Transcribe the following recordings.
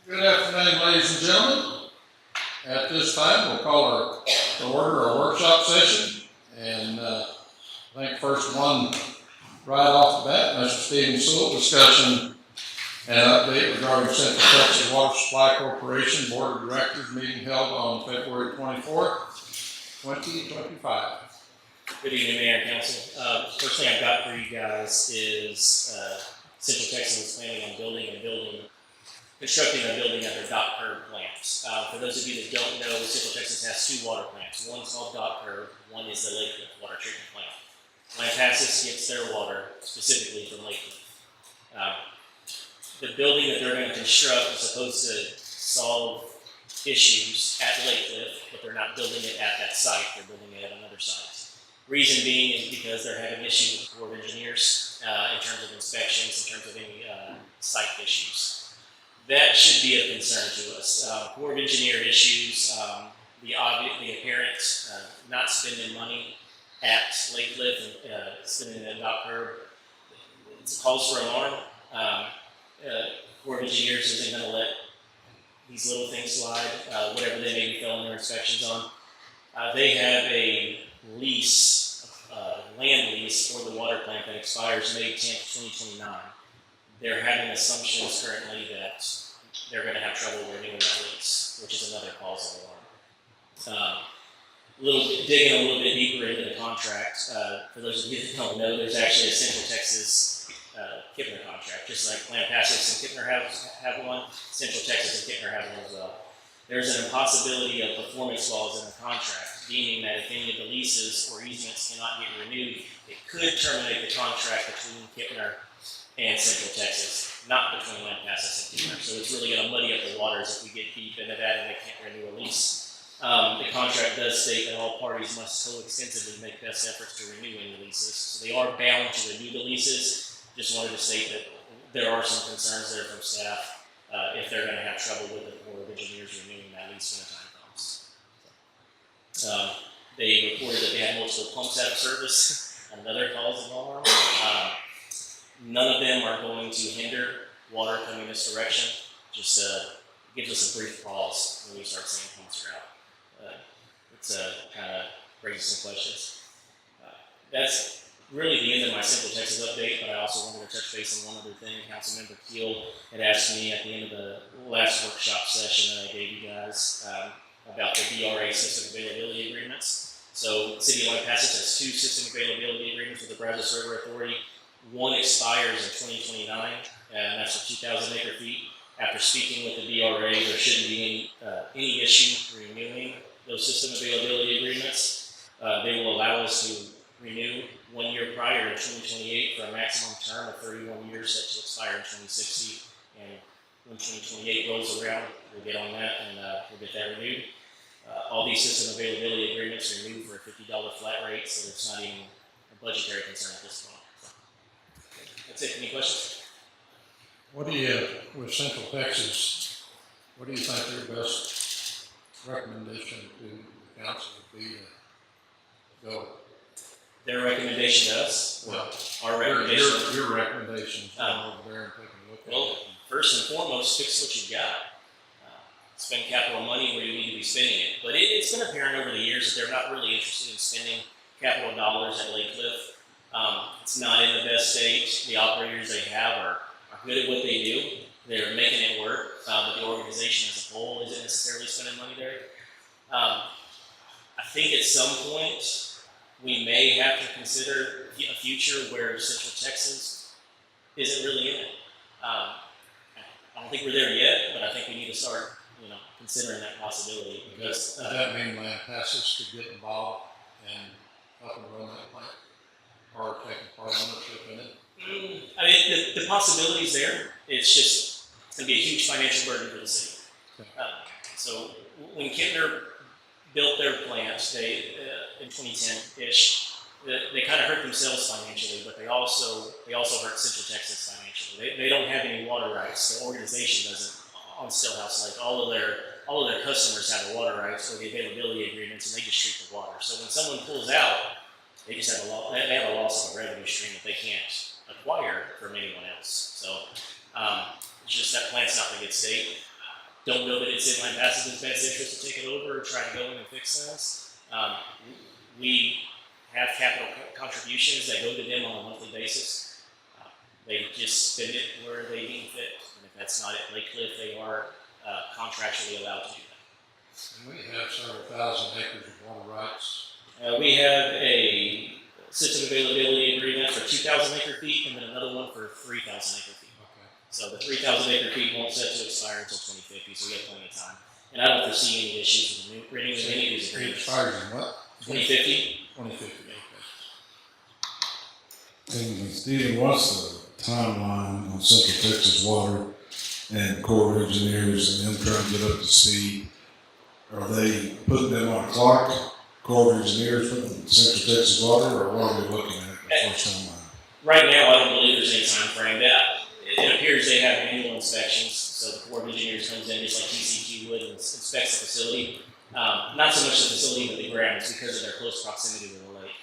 Good afternoon, ladies and gentlemen. At this time, we'll call to order our workshop session. And I think first one right off the bat, Mr. Stephen Sewell, discussion and update regarding Central Texas Water Supply Corporation Board of Directors meeting held on February 24th, 2025. Good evening, Mayor and Council. First thing I've got for you guys is Central Texas is planning on constructing a building at their Dock Curb plant. For those of you that don't know, Central Texas has two water plants. One's called Dock Curb, one is the Lakeland Water Treatment Plant. Lampasas gets their water specifically from Lakeland. The building that they're going to construct is supposed to solve issues at Lakeland, but they're not building it at that site, they're building it at another site. Reason being is because they're having issues with the Corps of Engineers in terms of inspections, in terms of any site issues. That should be a concern to us. Corps of Engineer issues, the apparent not spending money at Lake Cliff and spending it at Dock Curb. It's a cause for alarm. Corps of Engineers isn't going to let these little things slide, whatever they may be failing their inspections on. They have a lease, land lease for the water plant that expires May 10th, 2029. They're having assumptions currently that they're going to have trouble renewing that lease, which is another cause of alarm. Digging a little bit deeper into the contract, for those of you that don't know, there's actually a Central Texas Kipner contract, just like Lampasas and Kipner have one, Central Texas and Kipner have one as well. There's an impossibility of performance clause in the contract, meaning that if any of the leases or easements cannot get renewed, it could terminate the contract between Kipner and Central Texas, not between Lampasas and Kipner. So it's really going to muddy up the waters if we get deep into that and they can't renew a lease. The contract does state that all parties must co-extensively make best efforts to renew any leases. So they are bound to renew the leases. Just wanted to state that there are some concerns there from staff if they're going to have trouble with the Corps of Engineers renewing that lease when the time comes. They reported that they had multiple pumps out of service, another cause of alarm. None of them are going to hinder water coming this direction. Just gives us a brief pause when we start seeing pumps are out. It's kind of raises some questions. That's really the end of my Central Texas update, but I also wanted to touch base on one other thing. Councilmember Keel had asked me at the end of the last workshop session that I gave you guys about the DRA system availability agreements. So the City of Lampasas has two system availability agreements with the Brazos River Authority. One expires in 2029, and that's for 2,000 acre feet. After speaking with the DRA, there shouldn't be any issue renewing those system availability agreements. They will allow us to renew 1 year prior to 2028 for a maximum term of 31 years set to expire in 2060. And when 2028 rolls around, we'll get on that and we'll get that renewed. All these system availability agreements are renewed for a $50 flat rate, so there's not even a budgetary concern at this point. That's it. Any questions? What do you, with Central Texas, what do you think your best recommendation to the council would be to go? Their recommendation to us? Well, our recommendation. Your recommendation over there and taking a look at well, it. First and foremost, fix what you've got. Spend capital money where you need to be spending it. But it's been apparent over the years that they're not really interested in spending capital dollars at Lake Cliff. It's not in the best state. The operators they have are good at what they do. They're making it work, but the organization as a whole isn't necessarily spending money there. I think at some point we may have to consider a future where Central Texas isn't really in it. I don't think we're there yet, but I think we need to start, considering that possibility. Does that mean Lampasas could get involved and help them run that plant? Or taking part ownership in it? I mean, the possibility's there. It's going to be a huge financial burden for the city. Okay. So when Kipner built their plant, they in 2010-ish, they kind of hurt themselves financially, but they also hurt Central Texas financially. They don't have any water rights. The organization doesn't on Stillhouse Lake. All of their customers have the water rights or the availability agreements, and they just treat the water. So when someone pulls out, they just have a loss of a revenue stream that they can't acquire from anyone else. So it's just that plant's not going to get state. don't know that it's in Lampasas' best interest to take it over or try to go in and fix things. We have capital contributions that go to them on a monthly basis. They just spend it where they deem fit, and if that's not at Lake Cliff, they are contractually allowed to do that. And we have several thousand acres of water rights. We have a system availability agreement for 2,000 acre feet, and then another one for 3,000 acre feet. Okay. So the 3,000 acre feet won't set to expire until 2050, so we have plenty of time. And I don't foresee any issues with renewing any of these It agreements. expires in what? 2050. 2050, okay. And Stephen, what's the timeline on Central Texas Water and Corps of Engineers and them trying to get up to speed? Are they putting them on a clock, Corps of Engineers putting Central Texas Water, or what are we looking at the first timeline? Right now, I don't believe there's any time frame. It appears they have annual inspections, so the Corps of Engineers comes in just like TCQ would and inspects the facility. Not so much the facility, but the grounds because of their close proximity to the lake.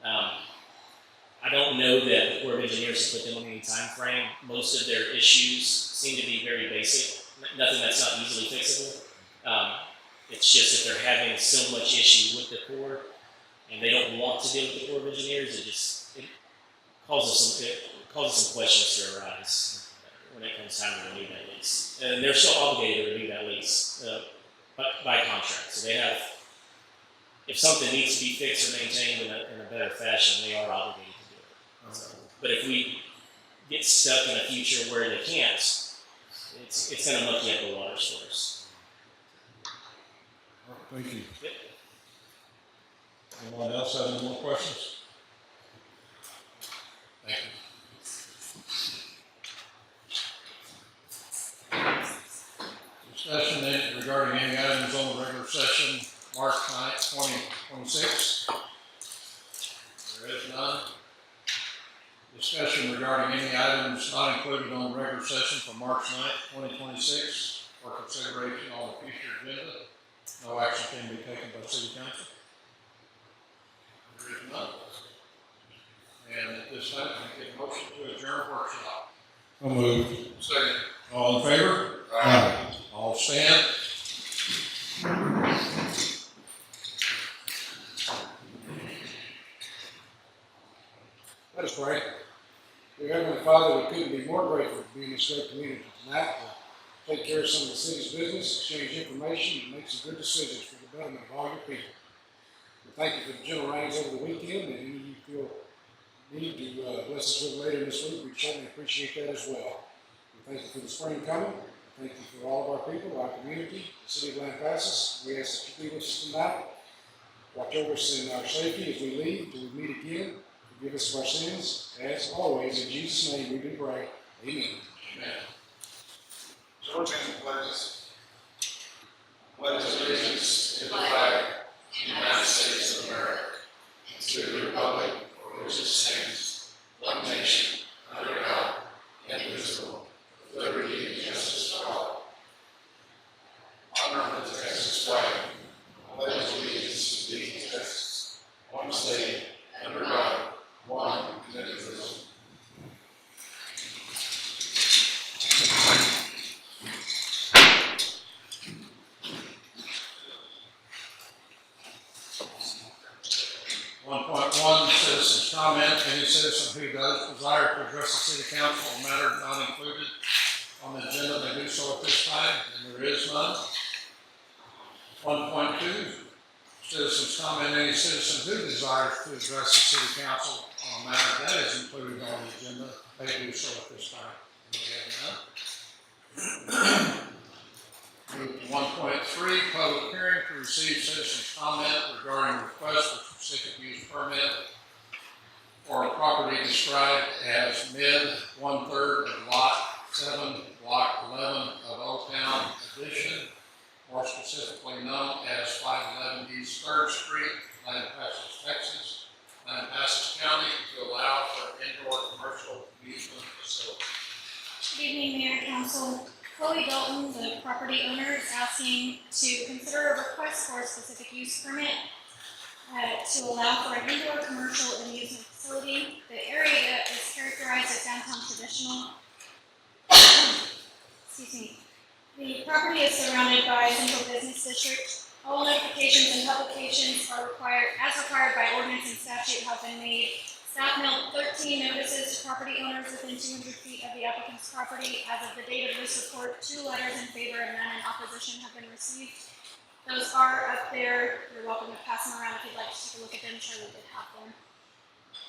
I don't know that the Corps of Engineers have put them on any time frame. Most of their issues seem to be very basic, nothing that's not easily fixable. It's just that they're having so much issue with the Corps, and they don't want to deal with the Corps of Engineers. It causes some questions to arise when it comes time to renew that lease. And they're still obligated to renew that lease by contract. So they have, if something needs to be fixed or maintained in a better fashion, they are obligated to do it. So, but if we get stuck in a future where they can't, it's going to mucky up the waters for us. Thank you. Yep. Anyone else have any more questions? Thank you. Discussion regarding any items on the regular session, March 9th, 2026. There is none. Discussion regarding any items not included on the regular session for March 9th, 2026 for consideration on the future agenda. No action can be taken by City Council. There is none. And at this time, I get a motion to adjourn workshop. I'll move. Second. All in favor? Aye. All stand. Let us pray. Dear Heavenly Father, we couldn't be more grateful to be in this great community tonight to take care of some of the city's business, exchange information, and make some good decisions for the betterment of all your people. We thank you for the gentle rains over the weekend, and any of you feel need to bless us with later this week, we certainly appreciate that as well. We thank you for the spring coming. Thank you for all of our people, our community, the city of Lampasas. We ask that you be with us tonight. Watch over us in our safety as we leave till we meet again. Forgive us of our sins. As always, in Jesus' name we do pray. Amen. Amen. George pledges. Pledge allegiance to the flag of the United States of America and to the republic for which it stands, one nation, under God, indivisible, with liberty and justice for all. Honor the Texas flag. Pledge allegiance to these Texas, one state, under God, one and indivisible. Citizens comment. Any citizen who does desire to address the city council on matter not included on the agenda may do so at this time, and there is none. 1.2, citizens comment. Any citizen who desires to address the city council on a matter that is included on the agenda may do so at this time. And we have none. Move to 1.3, public hearing to receive citizens' comment regarding request for specific use permit for a property described as mid 1/3 of lot 7, block 11 of Old Town Addition, more specifically known as 511 East 3rd Street, Lampasas, Texas, Lampasas County, to allow for an indoor commercial amusement facility. Good evening, Mayor and Council. Chloe Dalton, the property owner, is asking to consider a request for a specific use permit to allow for an indoor commercial amusement facility. The area is characterized as downtown traditional. Excuse me. The property is surrounded by central business district. All notifications and publications are required by ordinance and statute have been made. Staff mailed 13 notices to property owners within 200 feet of the applicant's property. As of the date of this report, 2 letters in favor and none in opposition have been received. Those are up there. You're welcome to pass them around if you'd like to take a look at them. Charlie did have them.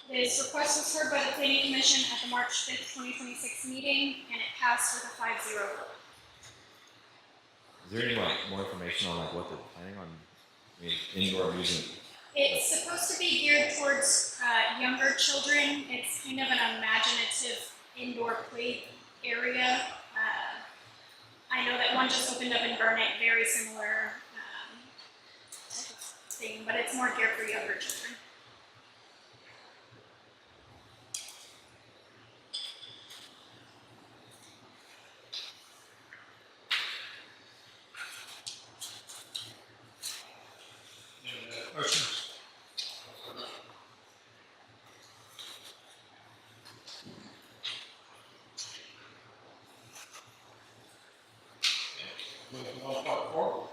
This request was heard by the Planning Commission at the March 5th, 2026 meeting, and it passed with a 5-0 vote. Is there any more information on what they're planning on? I mean, indoor amusement. It's supposed to be geared towards younger children. It's kind of an imaginative indoor play area. I know that one just opened up in Burnett, very similar type of thing, but it's more geared for younger children. Any other questions? Moving on, part 4.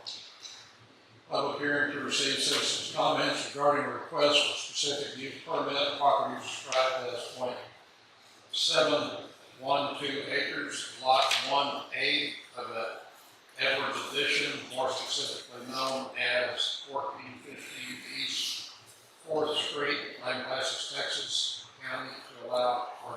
Public hearing to receive citizens' comments regarding a request for specific use permit. Property is described as .712 acres, lot 1A of the Edwards Addition, more specifically known as 1415 East 4th Street, Lampasas, Texas, County, to allow for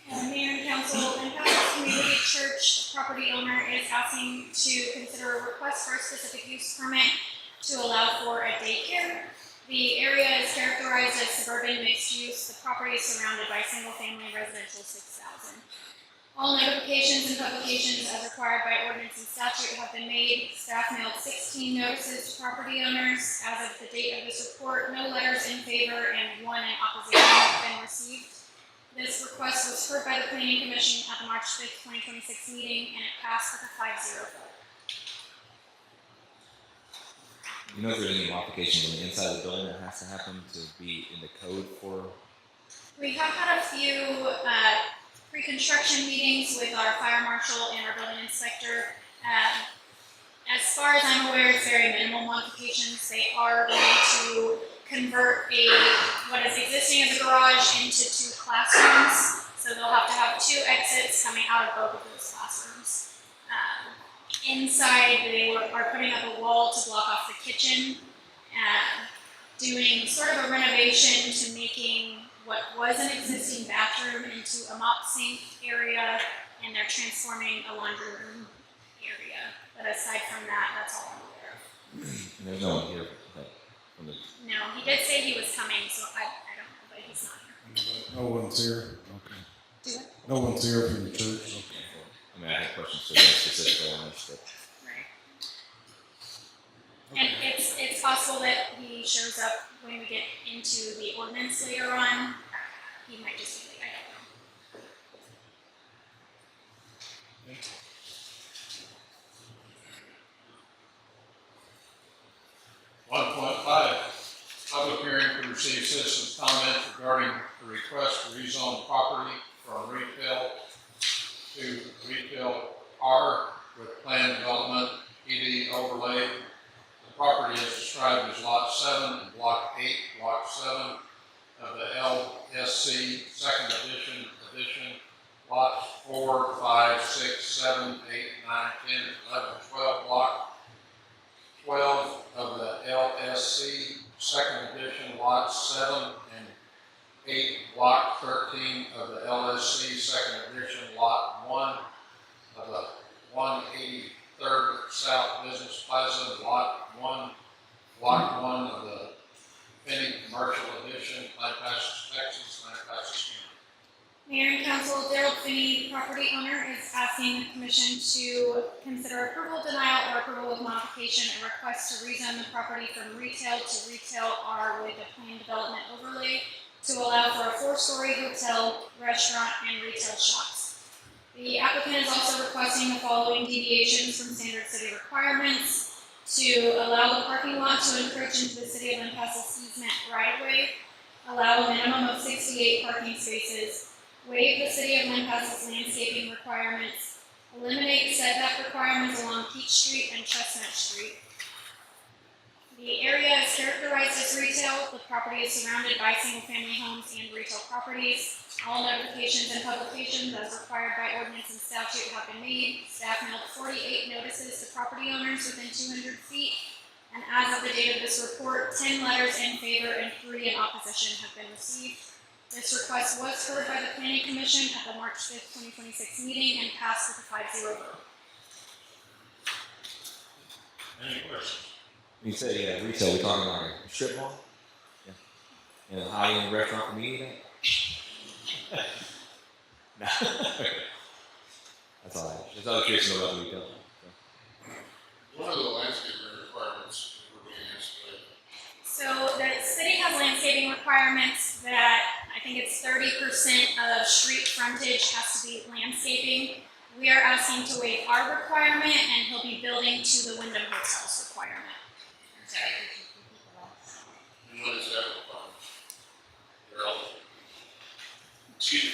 Mayor and Council, Lampasas Community Church, the property owner is asking to consider a request for a specific use permit to allow for a daycare. The area is characterized as suburban mixed use. The property is surrounded by single-family residential 6,000. All notifications and publications as required by ordinance and statute have been made. Staff mailed 16 notices to property owners. As of the date of this report, no letters in favor and 1 in opposition have been received. This request was heard by the Planning Commission at the March 5th, 2026 meeting, and it passed with a 5-0 vote. You know if there's any modifications on the inside of the building that has to happen to be in the code for? We have had a few pre-construction meetings with our fire marshal and our building inspector. As far as I'm aware, it's very minimal modifications. They are going to convert what is existing as a garage into 2 classrooms. So they'll have to have 2 exits coming out of both of those classrooms. Inside, they are putting up a wall to block off the kitchen, doing sort of a renovation to making what was an existing bathroom into a mop sink area, and they're transforming a laundry room area. But aside from that, that's all I'm aware of. And there's no one here from the. No, he did say he was coming, so I don't know, but he's not here. No one's here? Okay. Do it. No one's here from the church? Okay. I mean, I had questions for them specifically on this, but. Right. And it's possible that he shows up when we get into the ordinance later on. He might just be late, I don't know. 1.5, public hearing to receive citizens' comments regarding the request to rezone property from retail to retail R with planned development, ED overlay. The property is described as lot 7 and block 8, block 7 of the LSC second edition, lots 4, 5, 6, 7, 8, 9, 10, 11, 12, block 12 of the LSC second edition, lots 7 and 8, block 13 of the LSC second edition, lot 1 of the 183rd South Business Plaza, lot 1, block 1 of the Finney Commercial Edition, Lampasas, Texas, Lampasas County. Mayor and Council, Daryl Finney, property owner, is asking the Commission to consider approval, denial, or approval with modification a request to rezone the property from retail to retail R with a planned development overlay to allow for a 4-story hotel, restaurant, and retail shops. The applicant is also requesting the following deviations from standard city requirements: to allow the parking lot to encroach into the city of Lampasas easement right-of-way, allow a minimum of 68 parking spaces, waive the city of Lampasas landscaping requirements, eliminate setback requirements along Peach Street and Chestnut Street. The area is characterized as retail. The property is surrounded by single-family homes and retail properties. All notifications and publications as required by ordinance and statute have been made. Staff mailed 48 notices to property owners within 200 feet. And as of the date of this report, 10 letters in favor and 3 in opposition have been received. This request was heard by the Planning Commission at the March 5th, 2026 meeting and passed with a 5-0 vote. Any questions? You say retail, we talking about a strip mall? Yeah. And a high-end restaurant for me that? No. That's all right. Just out of curiosity about the retail. What are the landscaping requirements we're being asked today? So the city has landscaping requirements that I think it's 30% of street frontage has to be landscaping. We are asking to waive our requirement and he'll be building to the Wyndham Hotel's requirement. Sorry, could you repeat the last? And what is that requirement? Earl? Excuse me.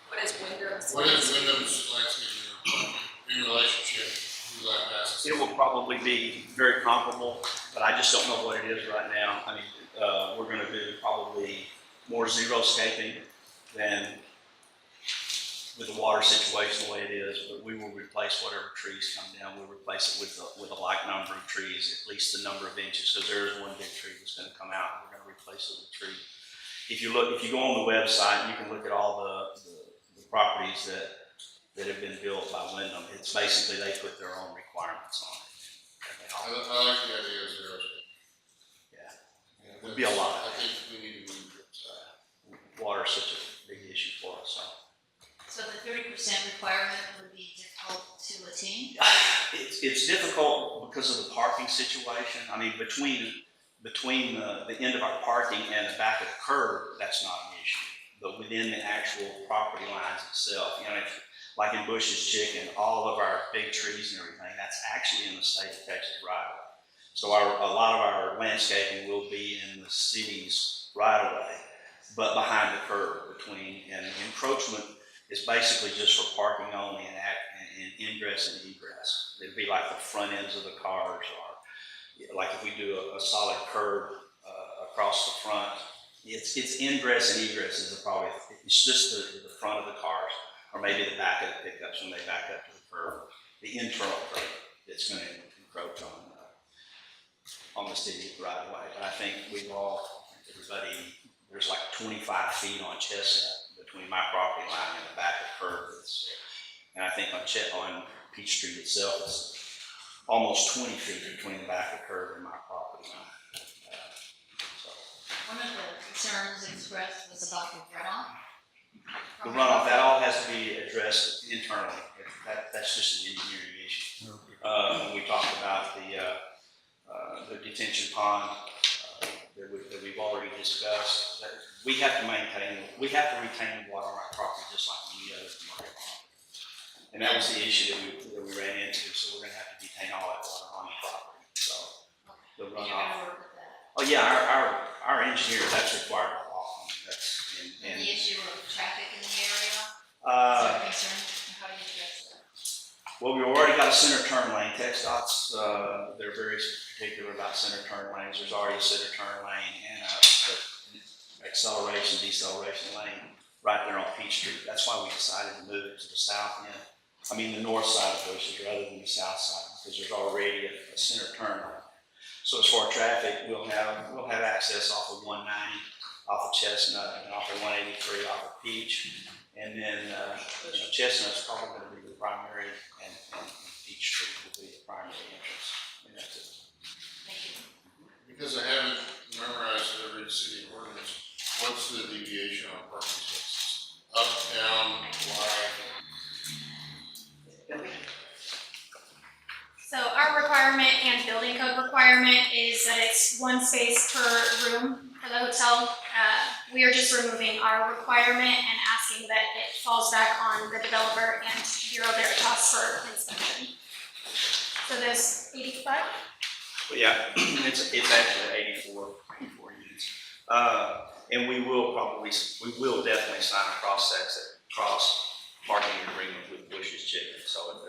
What is Wyndham's? What is Wyndham's landscaping requirement in relationship to Lampasas? It will probably be very comparable, but I just don't know what it is right now. I mean, we're gonna do probably more xeriscaping than with the water situation the way it is, but we will replace whatever trees come down. We'll replace it with a like number of trees, at least the number of inches, because there is one big tree that's gonna come out. We're gonna replace it with a tree. If you go on the website, you can look at all the properties that have been built by Wyndham. It's basically they put their own requirements on it. I like the idea of zero. Yeah, it would be a lot. I think we need to move it. Water is such a big issue for us. So the 30% requirement would be difficult to attain? It's difficult because of the parking situation. I mean, between the end of our parking and the back of the curb, that's not an issue. But within the actual property lines itself, you know, like in Bush's Chicken, all of our big trees and everything, that's actually in the state of Texas right away. So a lot of our landscaping will be in the city's right of way, but behind the curb and encroachment is basically just for parking only and ingress and egress. It'd be like the front ends of the cars, or like if we do a solid curb across the front. It's ingress and egress is probably, it's just the front of the cars, or maybe the back of the pickups when they back up to the curb, the internal curb that's going to encroach on the city right away. But I think everybody, there's like 25 feet on Chestnut between my property line and the back of the curb. And I think on Peach Street itself, it's almost 20 feet between the back of the curb and my property line. One of the concerns expressed was about the runoff. The runoff, that all has to be addressed internally. That's just an engineering issue. When we talked about the detention pond that we've already discussed, that we have to retain the water on our property just like any other commercial pond. And that was the issue that we ran into, so we're gonna have to detain all that water on the property, so the You're gonna runoff. work with that. Oh, yeah, our engineer, that's required by law. I mean, And the issue of traffic in the area, is uh, that a concern? And how do you address that? well, we've already got a center turn lane. TxDOT's, they're very particular about center turn lanes. There's already a center turn lane and a acceleration, deceleration lane right there on Peach Street. That's why we decided to move it to the south end. I mean, the north side of Bushes rather than the south side, because there's already a center turn lane. So as far as traffic, we'll have access off of 190, off of Chestnut, and off of 183, off of Peach. And then Chestnut's probably going to be the primary, and Peach Street will be the primary entrance. And that's it. Thank you. Because I haven't memorized every city ordinance, what's the deviation on parking spaces? Up, down, wide? So our requirement and building code requirement is that it's 1 space per room for the hotel. We are just removing our requirement and asking that it falls back on the developer and Bureau Veritas for inspection. So there's 85? But yeah, it's actually 84 units. And we will definitely sign a cross parking agreement with Bush's Chicken. So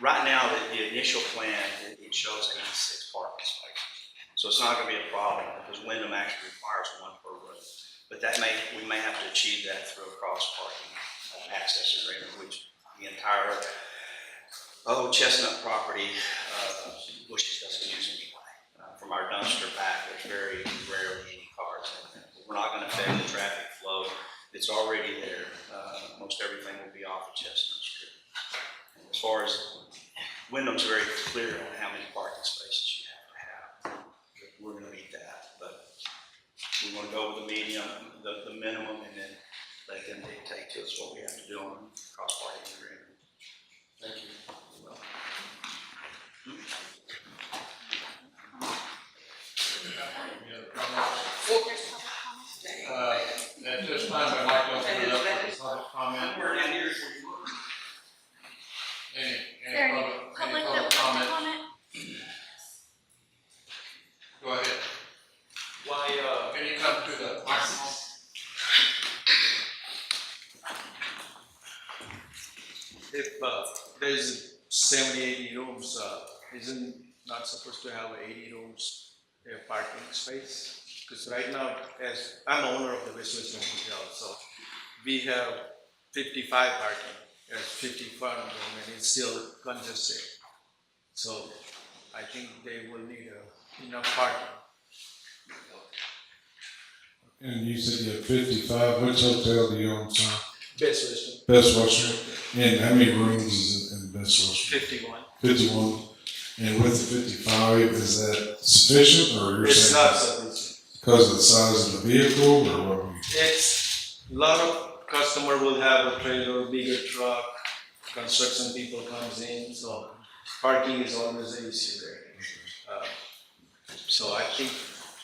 right now, the initial plan, it shows 86 parking spaces. So it's not gonna be a problem because Wyndham actually requires one per room. But we may have to achieve that through a cross-parking access agreement, which the entire Chestnut property, Bushes doesn't use anyway. From our dumpster back, there's very rarely any cars in there. We're not gonna affect the traffic flow. It's already there. Most everything will be off of Chestnut Street. And as far as Wyndham's very clear on how many parking spaces you have to have. We're gonna meet that, but we wanna go with the medium, the minimum, and then they can dictate to us what we have to do on cross-parking agreement. Thank you. Any other comments? At this time, I'd like to open it up for public comment. There any public that would like to comment? Go ahead. Can you come to the microphone? If there's 70, 80 rooms, isn't not supposed to have 80 rooms parking space? Because right now, as I'm owner of the Westminster Hotel, so we have 55 parking, there's 50 front room, and it's still congested. So I think they will need enough parking. And you said you have 55, which hotel do you own, son? Best Western, Best Western. And how many rooms is in Best Western? 51. 51. And with the 55, is that sufficient, or you're It's saying not sufficient. because of the size of the vehicle, or what? It's a lot of customer will have a trailer, bigger truck, construction people comes in, so parking is always an issue there. So I think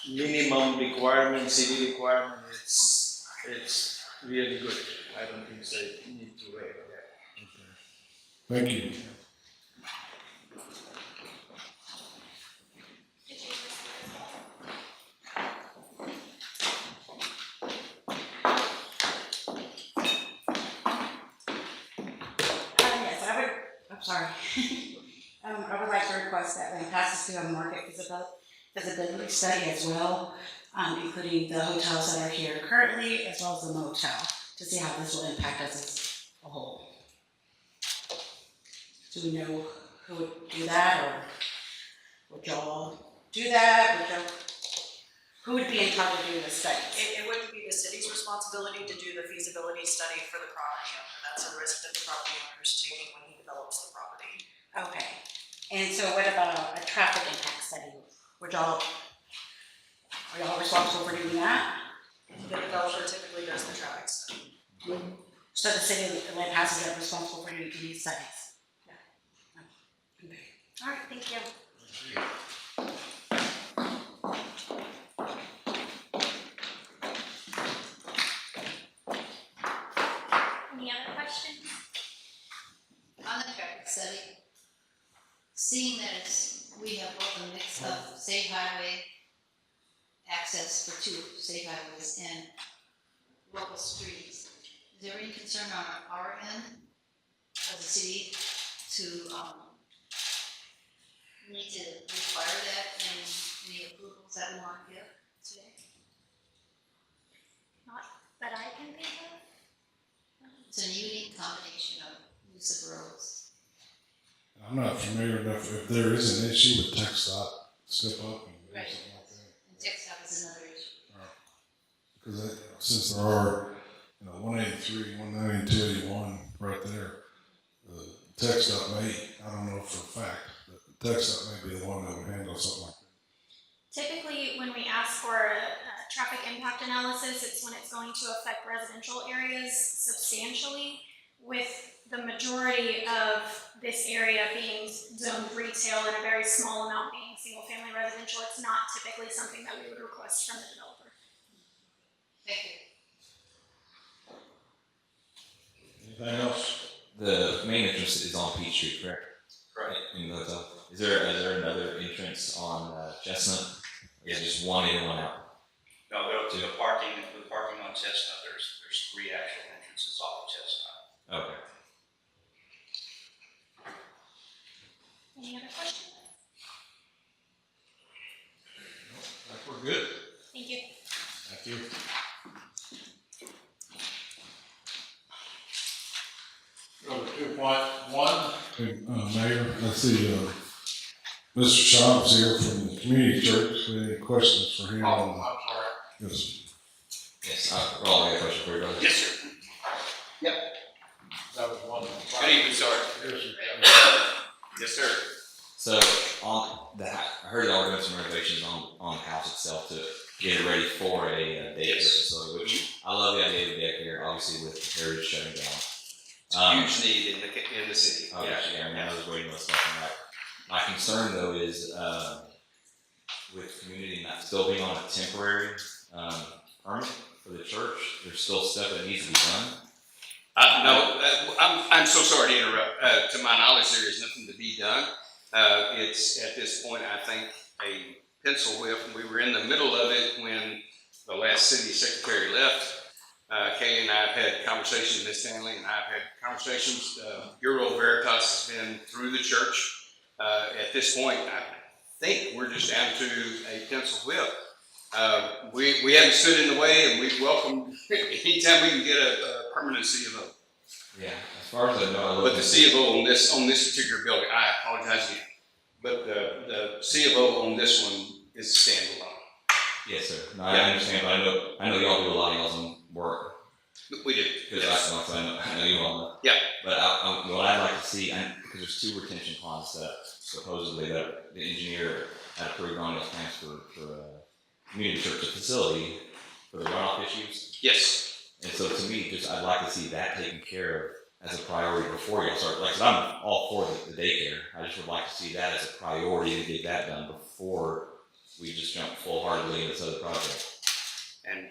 minimum requirement, city requirement, it's really good. I don't think so you need to wait on that. Thank you. Yes, I'm sorry. I would like to request that Lampasas do a market visibility study as well, including the hotels that are here currently, as well as the motel, to see how this will impact us as a whole. Do we know who would do that, or would y'all do that? Who would be in charge of doing the study? It wouldn't be the city's responsibility to do the feasibility study for the property owner. That's a risk that the property owner is taking when he develops the property. Okay. And so what about a traffic impact study? Are y'all responsible for doing that? The developer typically does the traffic study. So the city of Lampasas is responsible for doing these studies? Yeah. Okay. All right, thank you. Any other questions? On the traffic study, seeing that we have both a mix of state highway access for 2 state highways and local streets, is there any concern on our end of the city to need to require that in any approvals that we want to give today? Not that I can think of. It's a unique combination of use of roads. I'm not familiar enough, if there is an issue with tech stop, step up and do Right. something like that. And TikTok is another issue. Because since there are, 183, 190, 281 right there, the tech stop I don't know for a fact, but the tech stop may be the one that would handle something like that. Typically, when we ask for a traffic impact analysis, it's when it's going to affect residential areas substantially, with the majority of this area being zoned retail and a very small amount being single-family residential. It's not typically something that we would request from the developer. Thank you. Anything else? The main entrance is on Peach Street, correct? Correct. In the hotel. Is there another entrance on Chestnut? Or is it just one in, one out? No, the parking on Chestnut, there's 3 actual entrances off of Chestnut. Okay. 3.1, Mayor, I see, Mr. Shop's here from the community church. Any questions for him? I'm sorry. Yes. Yes, Roll, I got a question for you, brother. Yes, sir. That was one. Good evening, sir. Yes, sir. So on the, I heard y'all were doing some renovations on the house itself to get it ready for a daycare Yes. facility, which I love the idea of a daycare, obviously with Heritage shutting down. It's a huge need in the city. Obviously, I mean, I was waiting on stuff on that. My concern though is, with community not still being on a temporary, permit for the church, there's still stuff that needs to be done. I'm so sorry to interrupt. To my knowledge, there is nothing to be done. It's at this point, I think, a pencil whip. We were in the middle of it when the last city secretary left. Kay and I have had conversations with Ms. Stanley, and I've had conversations. Bureau Veritas has been through the church. At this point, I think we're just down to a pencil whip. We haven't stood in the way, and we welcome anytime we can get a permanent C of O. Yeah, as far as I know, But the C of O on this particular building, I apologize again, but the C of O on this one is standalone. yes, sir. No, I understand, but I know y'all do a lot of y'all's own work. We do. Because I know you all know. Yeah. But what I'd like to see, because there's 2 retention ponds that supposedly that the engineer had approved on his plans for community church facility for the runoff issues. Yes. And so to me, I'd like to see that taken care of as a priority before you start. Like I said, I'm all for the daycare. I just would like to see that as a priority to get that done before we just jump full-heartedly into this other project. And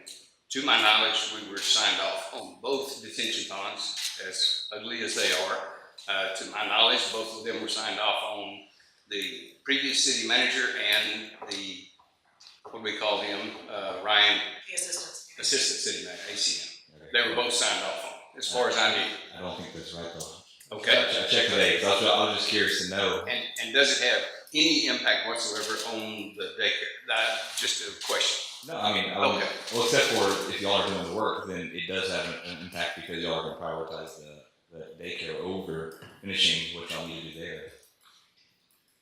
to my knowledge, we were signed off on both detention ponds, as ugly as they are. To my knowledge, both of them were signed off on the previous city manager and the, what do we call him, Ryan, The assistant city manager, ACM. They were both signed off on, as far as I knew. I don't think that's right though. Okay. I checked today because I was just curious to know. And does it have any impact whatsoever on the daycare? That's just a question. No, I mean, Okay. well, except for if y'all are doing the work, then it does have an impact because y'all are going to prioritize the daycare over finishing what y'all need to do there.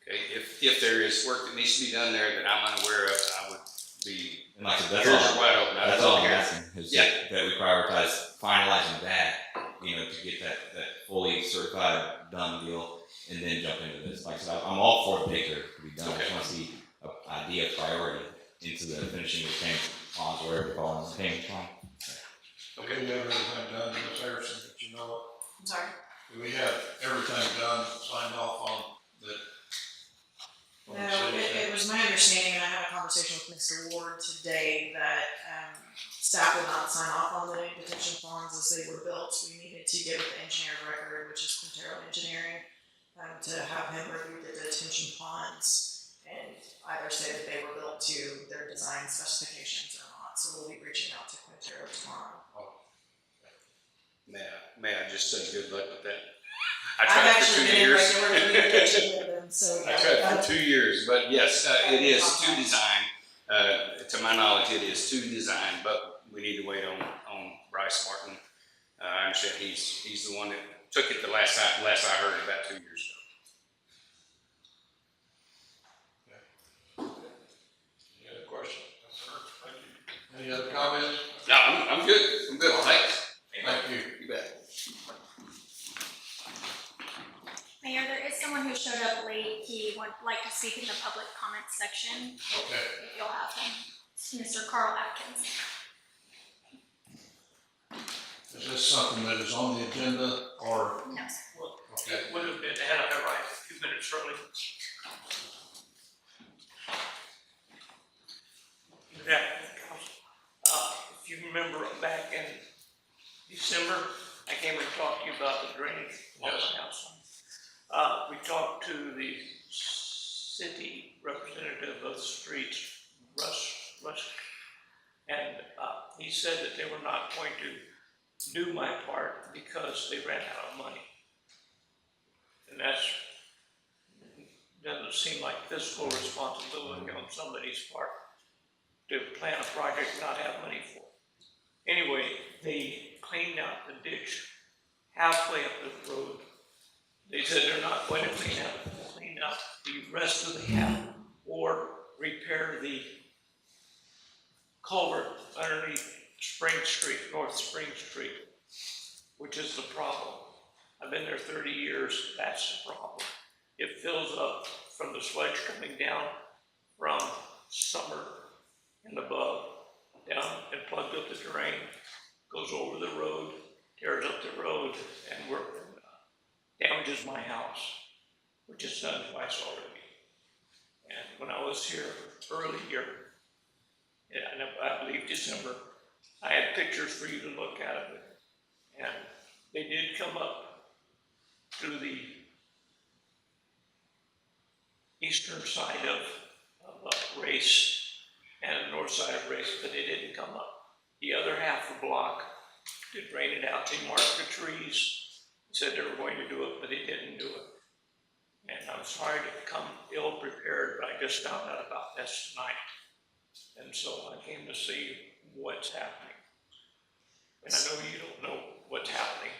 Okay, if there is work that needs to be done there that I'm unaware of, I would be, And like I said, ears are wide open. that's all I'm asking is Yeah. that we prioritize finalizing that, to get that fully certified done deal, and then jump into this. Like I said, I'm all for the daycare to be done. I just want to see an idea of priority into the finishing the tank ponds, wherever it's called, tank pond. Do we have everything done, Ms. Harrison, that you know of? I'm sorry. Do we have everything done, signed off on the? No, it was my understanding, and I had a conversation with Mr. Ward today, that staff would not sign off on the detention ponds as they were built. We needed to get with the engineer of record, which is Quintero Engineering, to have him review the detention ponds and either say that they were built to their design specifications or not. So we'll be reaching out to Quintero tomorrow. May I just say good luck with that? I I've tried for actually 2 been in years. regular communication with them, so. I tried for 2 years, but yes, it is to design. To my knowledge, it is to design, but we need to wait on Bryce Martin. I understand he's the one that took it the last I heard, about 2 years ago. Any other questions? Any other comments? No, I'm good. I'm good. Thanks. Thank you. You bet. Mayor, there is someone who showed up late. He would like to speak in the public comment section, Okay. if you'll have him. It's Mr. Carl Atkins. Is this something that is on the agenda or? No. Okay. Would have been had on right a few minutes early. Yeah, if you remember back in December, I came and talked to you about the drainage on the house. We talked to the city representative of the street, Russ, and he said that they were not going to do my part because they ran out of money. And that's, doesn't seem like fiscal responsibility on somebody's part to plan a project and not have money for. Anyway, they cleaned out the ditch halfway up the road They said they're not going to clean up the rest of the gap or repair the culvert underneath Spring Street, North Spring Street, which is the problem. I've been there 30 years, that's the problem. It fills up from the sludge coming down from Summer and above, down and plugs up the drain, goes over the road, tears up the road, and damages my house, which is done twice already. And when I was here earlier, I believe December, I had pictures for you to look at of it. And they did come up through the eastern side of Race and the north side of Race, but they didn't come up. The other half of the block, to drain it out, they marked the trees, said they were going to do it, but they didn't do it. And I'm sorry to come ill prepared, but I just found out about this tonight. And so I came to see what's happening. And I know you don't know what's happening.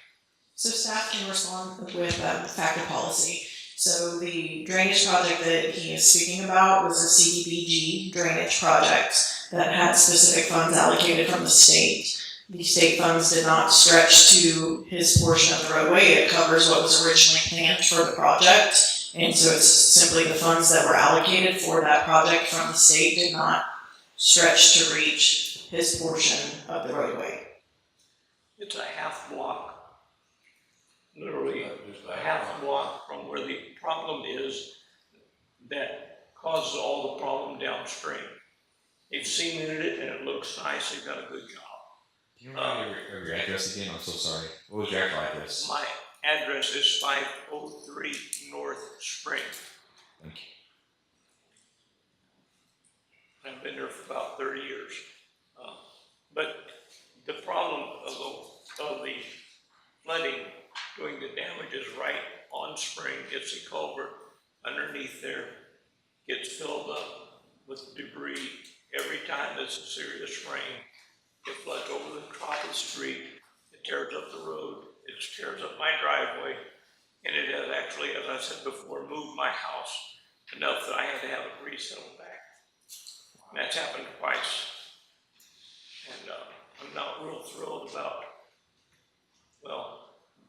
So staff can respond with fact of policy. So the drainage project that he is speaking about was a CDBG drainage project that had specific funds allocated from the state. The state funds did not stretch to his portion of the roadway. It covers what was originally planned for the project. And so it's simply the funds that were allocated for that project from the state did not stretch to reach his portion of the roadway. It's a half block, literally a half block from where the problem is that causes all the problem downstream. They've cemented it and it looks nice, they've done a good job. Do you remember your address again? I'm so sorry. What was your actual address? My address is 503 North Spring. Thank you. I've been there for about 30 years. But the problem of the flooding doing the damage is right on Spring. It's a culvert underneath there, gets filled up with debris every time there's a serious rain. It floods over the top of the street, it tears up the road, it tears up my driveway, and it has actually, as I said before, moved my house enough that I had to have it resettled back. And that's happened twice. And I'm not real thrilled about, well,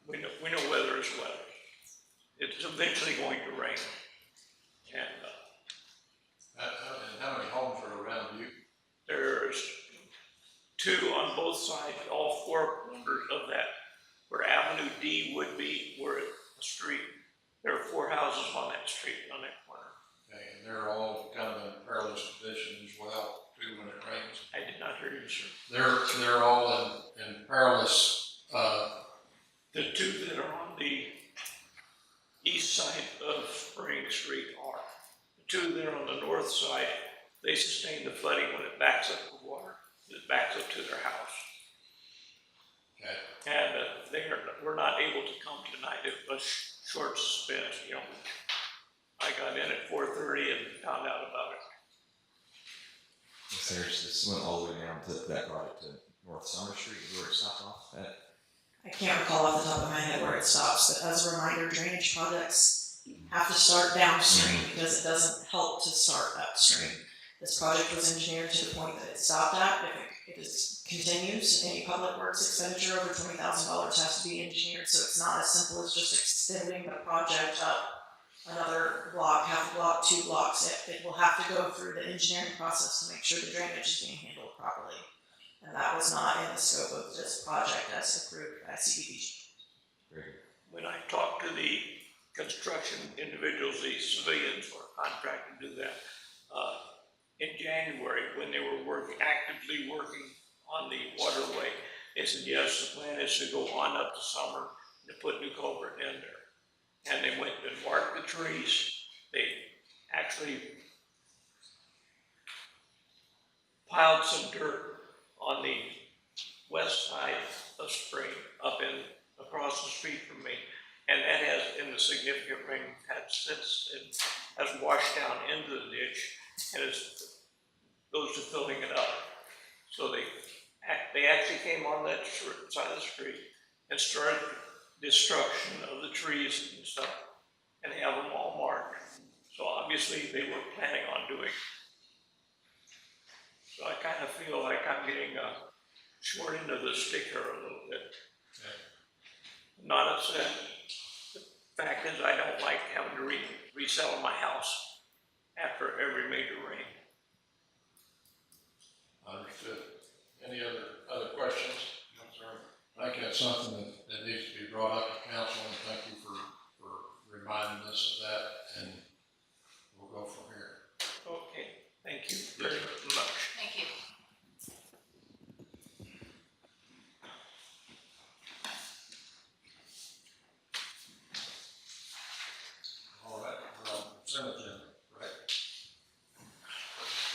we know weather is weather. It's eventually going to rain. And how many homes are around you? there's two on both sides, all four corners of that, where Avenue D would be, where the street, there are 4 houses on that street, on that corner. Okay, and they're all kind of in perilous condition as well, too, when it rains. I did not hear you, sir. They're all in perilous, The two that are on the east side of Spring Street are. The two that are on the north side, they sustain the flooding when it backs up the water. It backs up to their house. okay. And we're not able to come tonight. It was short suspense, you know. I got in at 4:30 and found out about it. This went all the way down to that project to North Summer Street, where it stopped off at. I can't recall off the top of my head where it stops, but as a reminder, drainage projects have to start downstream because it doesn't help to start upstream. This project was engineered to the point that it stopped at. If it continues, any public works expenditure over $20,000 has to be engineered, so it's not as simple as just extending the project up another block, half a block, 2 blocks. It will have to go through the engineering process to make sure the drainage is being handled properly. And that was not in the scope of this project as approved by CDBG. When I talked to the construction individuals, the civilians or contracted to do that, in January, when they were actively working on the waterway, they said, yes, the plan is to go on up to Summer and to put new culvert in there. And they went and marked the trees. They actually piled some dirt on the west side of Spring, across the street from me. And that has, in the significant rain we've had since, it has washed down into the ditch and goes to filling it up. So they actually came on that side of the street and started destruction of the trees and stuff and have them all marked. So obviously they were planning on doing. So I kind of feel like I'm getting short end of the stick here a little bit. Not upset. The fact is I don't like having to resell my house after every major rain. Understood. Any other questions? No, sir. I think that's something that needs to be brought up to council, and thank you for reminding us of that, and we'll go from here. Okay, thank you very much. Thank you. All right, we're on consent agenda, right?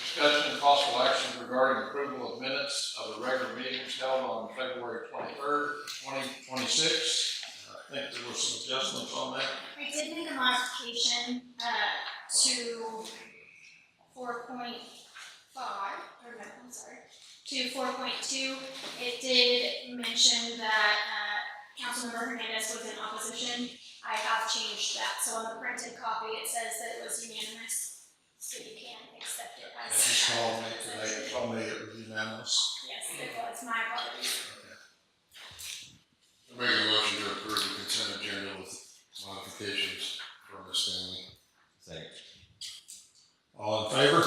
Discussion and possible action regarding approval of minutes of the regular meetings held on February 23rd, 2026. I think there were some adjustments on that. I did make a modification, to 4.5, or no, I'm sorry, to 4.2. It did mention that, Councilmember Hernandez was in opposition. I have changed that, so on the printed copy, it says that it was unanimous, so you can accept it And as. she told me today, told me it was unanimous. Yes, it was, my apologies. I make a motion to approve the consent agenda with modifications from Ms. Stanley. Second. All in favor?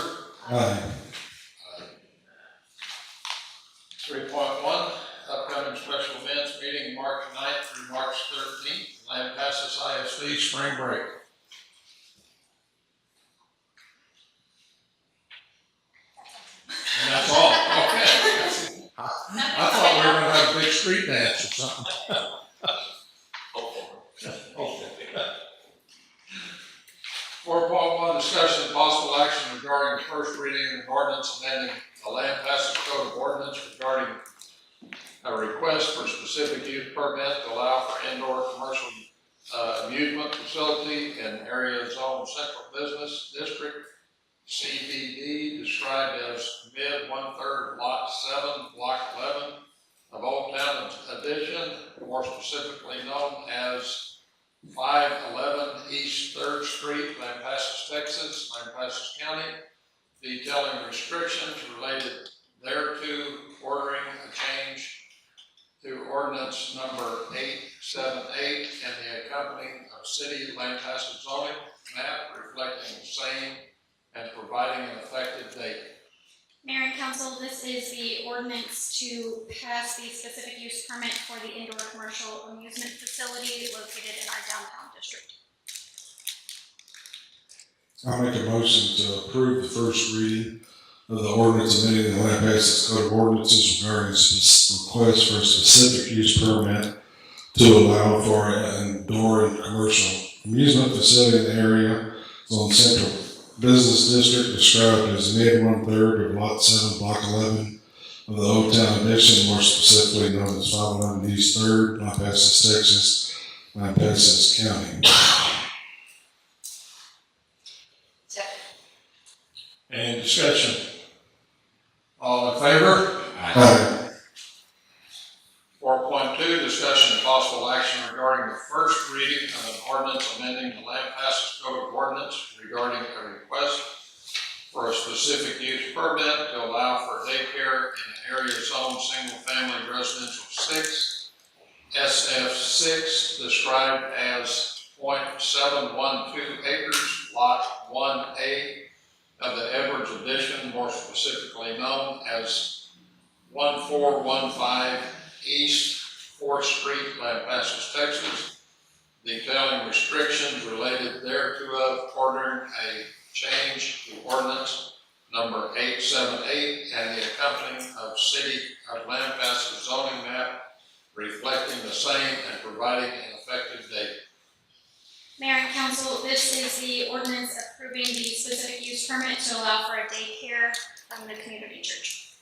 Aye. 3.1, upcoming special events meeting March 9th through March 13th, Lampasas ISD spring break. And that's all, okay. I thought we were gonna have a big street dance or something. Okay. 4.1, discussion and possible action regarding the first reading of an ordinance amending the Lampasas Code of Ordinance regarding a request for specific use permit to allow for indoor commercial amusement facility in area zone central business district, CBD, described as mid 1/3 lot 7, block 11 of Old Town Addition, more specifically known as 511 East 3rd Street, Lampasas, Texas, Lampasas County, detailing restrictions related thereto, ordering a change to ordinance number 878 and the accompanying of city Lampasas zoning map reflecting the same and providing an effective date. Mayor and council, this is the ordinance to pass the specific use permit for the indoor commercial amusement facility located in our downtown district. I'll make a motion to approve the first reading of the ordinance amending the Lampasas Code of Ordinances regarding request for a specific use permit to allow for an indoor and commercial amusement facility in the area zone central business district described as mid 1/3 of lot 7, block 11 of the Old Town Addition, more specifically known as 511 East 3rd, Lampasas, Texas, Lampasas County. Second. Any discussion? All in favor? Aye. 4.2, discussion and possible action regarding the first reading of an ordinance amending the Lampasas Code of Ordinance regarding a request for a specific use permit to allow for daycare in area zone single family residential 6, SF6, described as 0.712 acres, lot 1A of the Edwards Addition, more specifically known as 1415 East 4th Street, Lampasas, Texas, detailing restrictions related thereto, ordering a change to ordinance number 878 and the accompanying of city of Lampasas zoning map reflecting the same and providing an effective date. Mayor and council, this is the ordinance approving the specific use permit to allow for a daycare from the community church.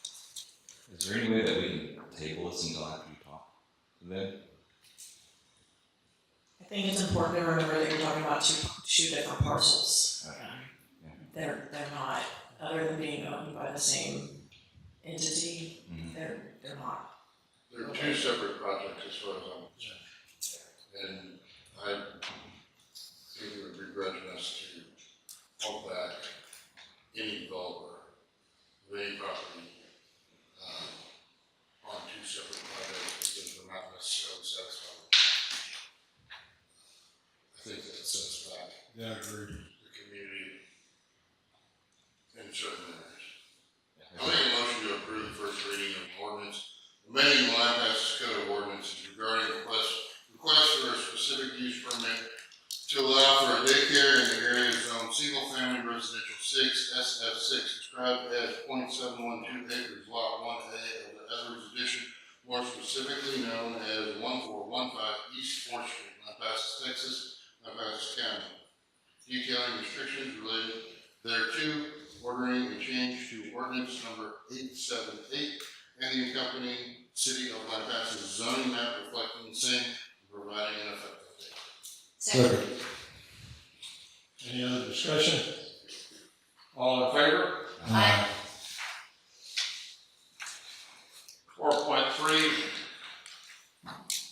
Is there any way that we can table this until after you talk to them? I think it's important to remember that you're talking about two different parcels. Yeah. They're not, other than being owned by the same entity, Mhm. they're not. They're two separate projects as far as I'm concerned. I think it would begrudge us to hold back any developer of any property on two separate projects because we're not necessarily satisfied with it. I think that sets us back. Yeah, I agree. The community in certain areas. I make a motion to approve the first reading of ordinance, amending the Lampasas Code of Ordinances regarding request for a specific use permit to allow for a daycare in the area zone single family residential 6 SF6 described as 0.712 acres lot 1A of the Edwards Addition, more specifically known as 1415 East 4th Street, Lampasas, Texas, Lampasas County. Detailing restrictions related thereto, ordering a change to ordinance number 878 and the accompanying city of Lampasas zoning map reflecting the same and providing an effective date. Second. Any other discussion? All in favor? Aye. 4.3,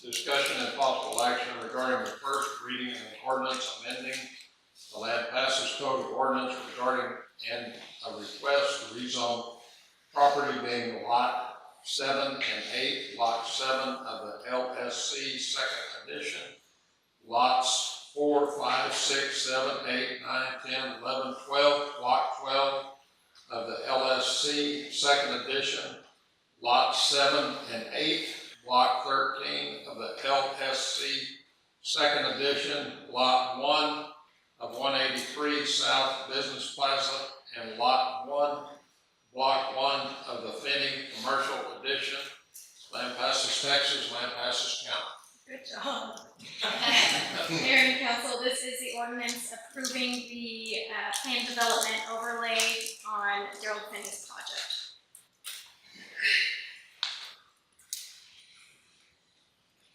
discussion and possible action regarding the first reading of an ordinance amending the Lampasas Code of Ordinance regarding and a request to rezone property being lot 7 and 8, lot 7 of the LSC second edition, lots 4, 5, 6, 7, 8, 9, 10, 11, 12, block 12 of the LSC second edition, lot 7 and 8, block 13 of the LSC second edition, lot 1 of 183 South Business Plaza, and lot 1, block 1 of the Finney Commercial Edition, Lampasas, Texas, Lampasas County. Good job. Mayor and council, this is the ordinance approving the planned development overlay on Gerald Finney's project.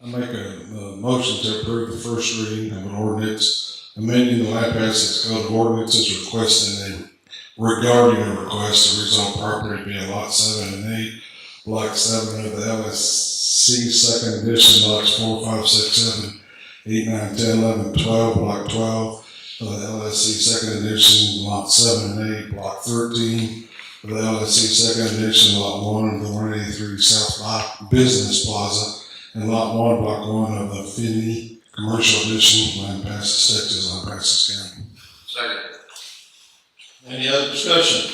I make a motion to approve the first reading of an ordinance amending the Lampasas Code of Ordinances requesting regarding a request to rezone property being lot 7 and 8, block 7 of the LSC second edition, lots 4, 5, 6, 7, 8, 9, 10, 11, 12, block 12 of the LSC second edition, lot 7 and 8, block 13 of the LSC second edition, lot 1 of the 183 South Lot Business Plaza, and lot 1, block 1 of the Finney Commercial Edition, Lampasas, Texas, Lampasas County. Second. Any other discussion?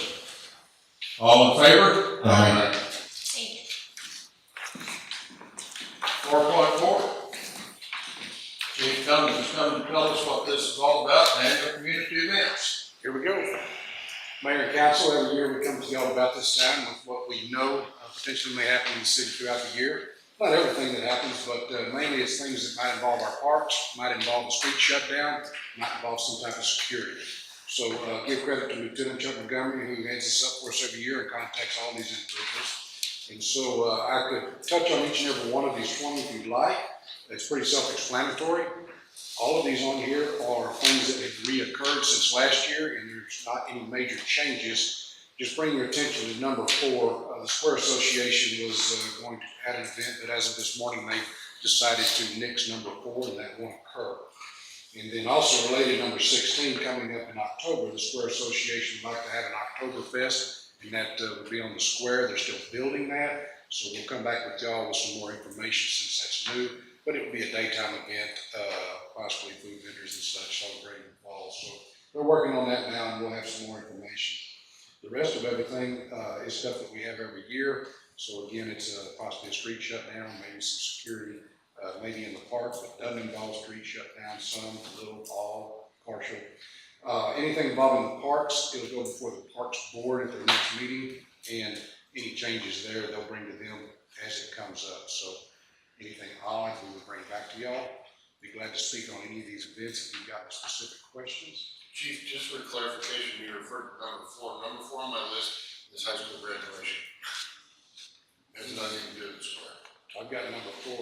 All in favor? Aye. Thank you. 4.4. Chief Cummings is coming to tell us what this is all about, annual community events. Here we go. Mayor and council, every year we come to y'all about this time with what we know potentially may happen in the city throughout the year. Not everything that happens, but mainly it's things that might involve our parks, might involve a street shutdown, might involve some type of security. So give credit to Lieutenant Chuck Montgomery, who heads this up for us every year and contacts all these individuals. And so I could touch on each and every one of these 20 if you'd like. It's pretty self-explanatory. All of these on here are things that have reoccurred since last year, and there's not any major changes. Just bring your attention to number 4. The Square Association was going to add an event, but as of this morning, they decided to nix number 4, and that won't occur. And then also related, number 16, coming up in October, the Square Association would like to have an Oktoberfest, and that would be on the square. They're still building that, so we'll come back with y'all with some more information since that's new. But it would be a daytime event, possibly food vendors and such celebrating the fall. So they're working on that now, and we'll have some more information. The rest of everything is stuff that we have every year. So again, it's possibly a street shutdown, maybe some security, maybe in the park, but doesn't involve street shutdown, some, a little, all, partial. Anything involving the parks, it'll go before the Parks Board at their next meeting, and any changes there, they'll bring to them as it comes up. So anything odd, we will bring back to y'all. Be glad to speak on any of these events if you've got specific questions. Chief, just for clarification, you referred to number 4. Number 4 on my list is high school graduation. Has nothing to do with the square. I've got number 4,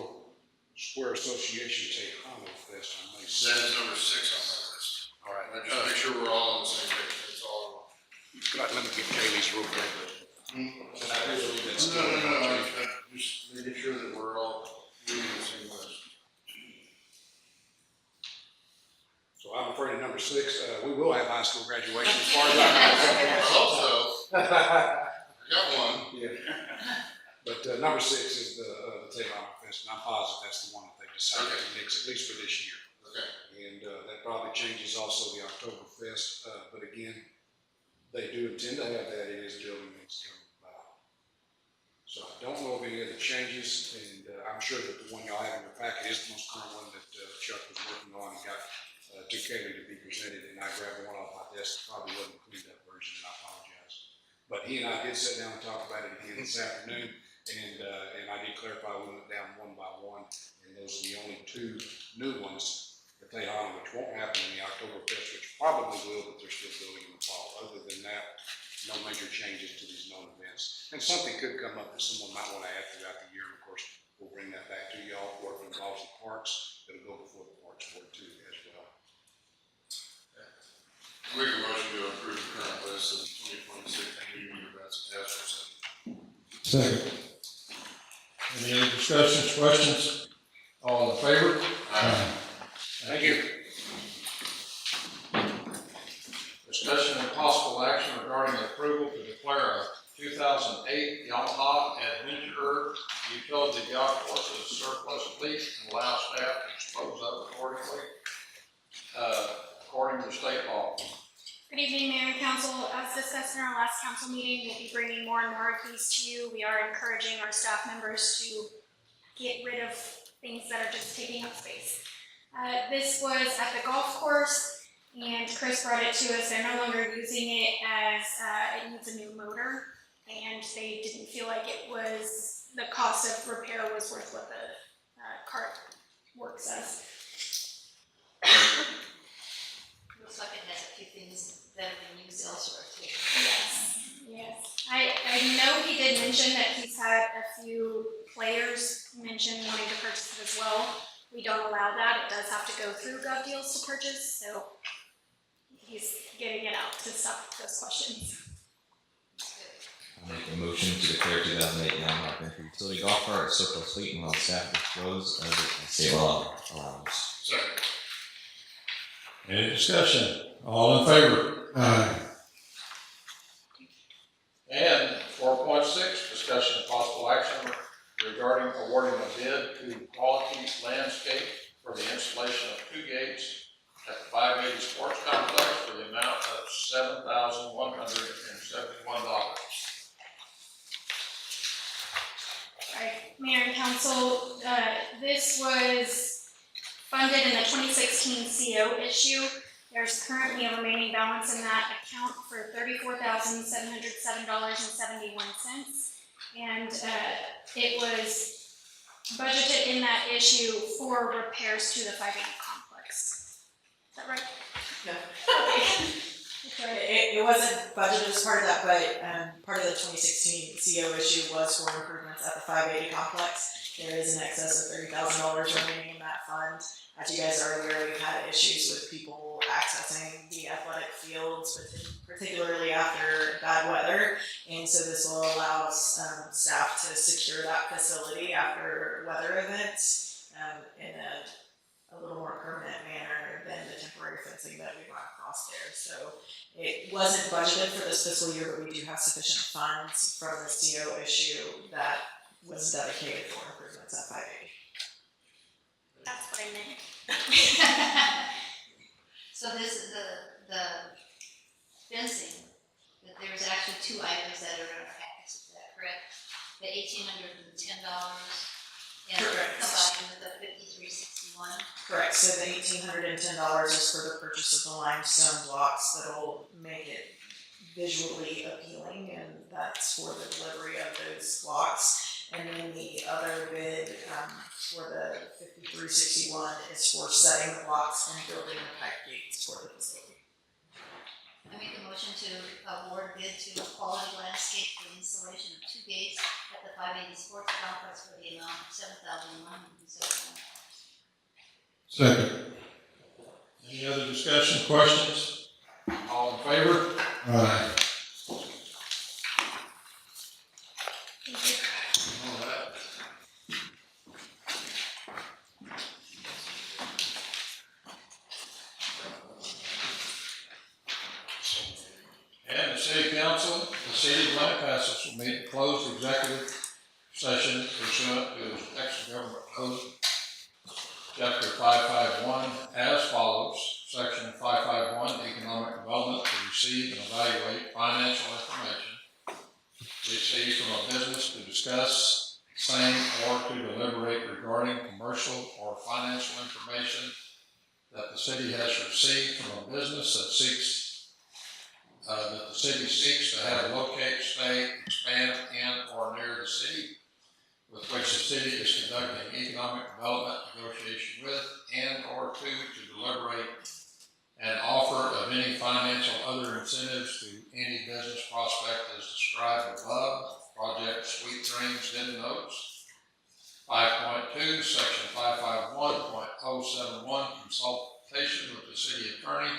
Square Association Tejano Fest on May 6th. That is number 6 on my list. All right, now just make sure we're all on the same page. That's all. Let me get Kaylee's real quick. No. I'm just making sure that we're all reading the same list. number 6, we will have high school graduation as far as I hope so. know. I got one. Yeah. But number 6 is the Tavon Fest, and I'm positive that's the one that they decided to mix, at least for this year. Okay. And that probably changes also the Oktoberfest, but again, they do intend to have that. It is building needs coming about. So I don't know of any other changes, and I'm sure that the one y'all have in your packet is the most current one that Chuck was working on and got to Kaylee to be presented, and I grabbed one off my desk. Probably wasn't a cleaned up version, and I apologize. But he and I did sit down and talk about it again this afternoon, and I did clarify we went down one by one, and those are the only 2 new ones that they honor, which won't happen in the Oktoberfest, which probably will, but they're still building in the fall. Other than that, no major changes to these known events. And something could come up that someone might want to add throughout the year, and of course, we'll bring that back to y'all, or if it involves the parks, it'll go before the Parks Board too as well. Make a motion to approve the current list of 2026 community events and task force. Second. Any other discussions, questions? All in favor? Thank you. Discussion and possible action regarding the approval to declare a 2008 Yamaha Adventurer utility golf course as surplus fleet and allow staff to dispose of accordingly, according to state law. Good evening, Mayor and Council. As discussed in our last council meeting, we'll be bringing more and more of these to you. We are encouraging our staff members to get rid of things that are just taking up space. This was at the golf course, and Chris brought it to us. They're no longer using it as it needs a new motor, and they didn't feel like it was, the cost of repair was worth what the cart works as. Looks like it has a few things that have been used elsewhere too. Yes. I know he did mention that he's had a few players mention wanting to purchase it as well. We don't allow that. It does have to go through Gov Deals to purchase, so he's getting it out to stop those questions. I'll make a motion to declare 2008 Yamaha Adventure Utility Golf Cart as surplus fleet and allow staff to dispose of it as state law allows. Second. Any discussion? All in favor? And 4.6, discussion and possible action regarding awarding a bid to Quality Landscape for the installation of 2 gates at the 580 Sports Complex for the amount of $7,171. Right, Mayor and Council, this was funded in the 2016 CO issue. There's currently a remaining balance in that account for $34,707.71. And it was budgeted in that issue for repairs to the 580 complex. Is that right? No. Okay. It wasn't budgeted as part of that, but part of the 2016 CO issue was for improvements at the 580 complex. There is an excess of $30,000 remaining in that fund. As you guys are aware, we've had issues with people accessing the athletic fields, particularly after bad weather. And so this will allow staff to secure that facility after weather events in a little more permanent manner than the temporary fencing that we run across there. So it wasn't budgeted for this fiscal year, but we do have sufficient funds from the CO issue that was dedicated for improvements at 580. That's what I meant. So this is the fencing, that there's actually 2 items that are in our package, is that correct? The $1,810 and Correct. combined with the $5,361. Correct, so the $1,810 is for the purchase of the limestone blocks that'll make it visually appealing, and that's for the delivery of those blocks. And then the other bid for the $5,361 is for setting the blocks and building the pipe gates for the facility. I make a motion to award bid to Quality Landscape for the installation of 2 gates at the 580 Sports Complex for the amount of $7,171. Second. Any other discussion, questions? All in favor? Aye. All right. Council, the City of Lampasas will meet in closed executive session pursuant to Texas Government Code, Chapter 551, as follows. Section 551, Economic Development, to receive and evaluate financial information received from a business to discuss same or to deliberate regarding commercial or financial information that the city has received from a business that the city seeks to have locate, stay, expand in or near the city, with which the city is conducting economic development negotiation with, and or to deliberate an offer of any financial other incentives to any business prospect as described above. Project Sweet Dreams Hidden Notes. 5.2, Section 551.071, consultation with the city attorney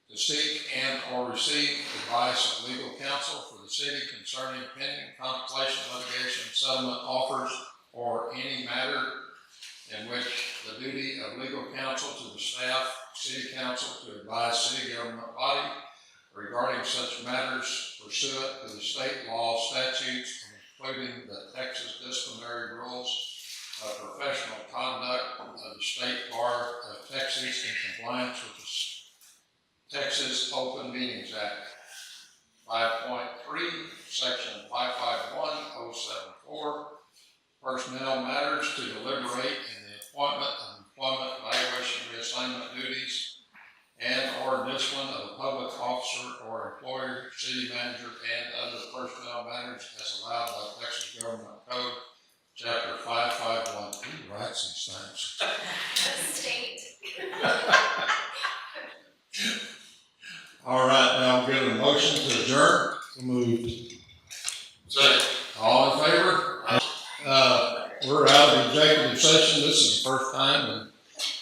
to seek and or receive advice of legal counsel for the city concerning pending contemplation, litigation, settlement offers, or any matter in which the duty of legal counsel to the staff, city council to advise city government body regarding such matters pursuant to the state law, statutes, including the Texas disciplinary rules of professional conduct of the State Bar of Texas in compliance with the Texas Open Meetings Act. 5.3, Section 551.074, personnel matters to deliberate in the appointment of employment, evaluation, reassignment duties, and or discipline of a public officer or employer, city manager, and other personnel matters as allowed by Texas Government Code, Chapter 551. Who writes these things? The state. All right, now I'm getting a motion to adjourn. Moved. Second. All in favor? We're out of executive session. This is the first time, and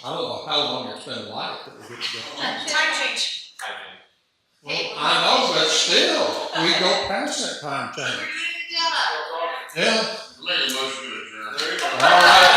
I don't know how long it's been like that we get to go. Time change. Well, I know, but still, we go past that time change. Yeah. Make a motion to adjourn. All right.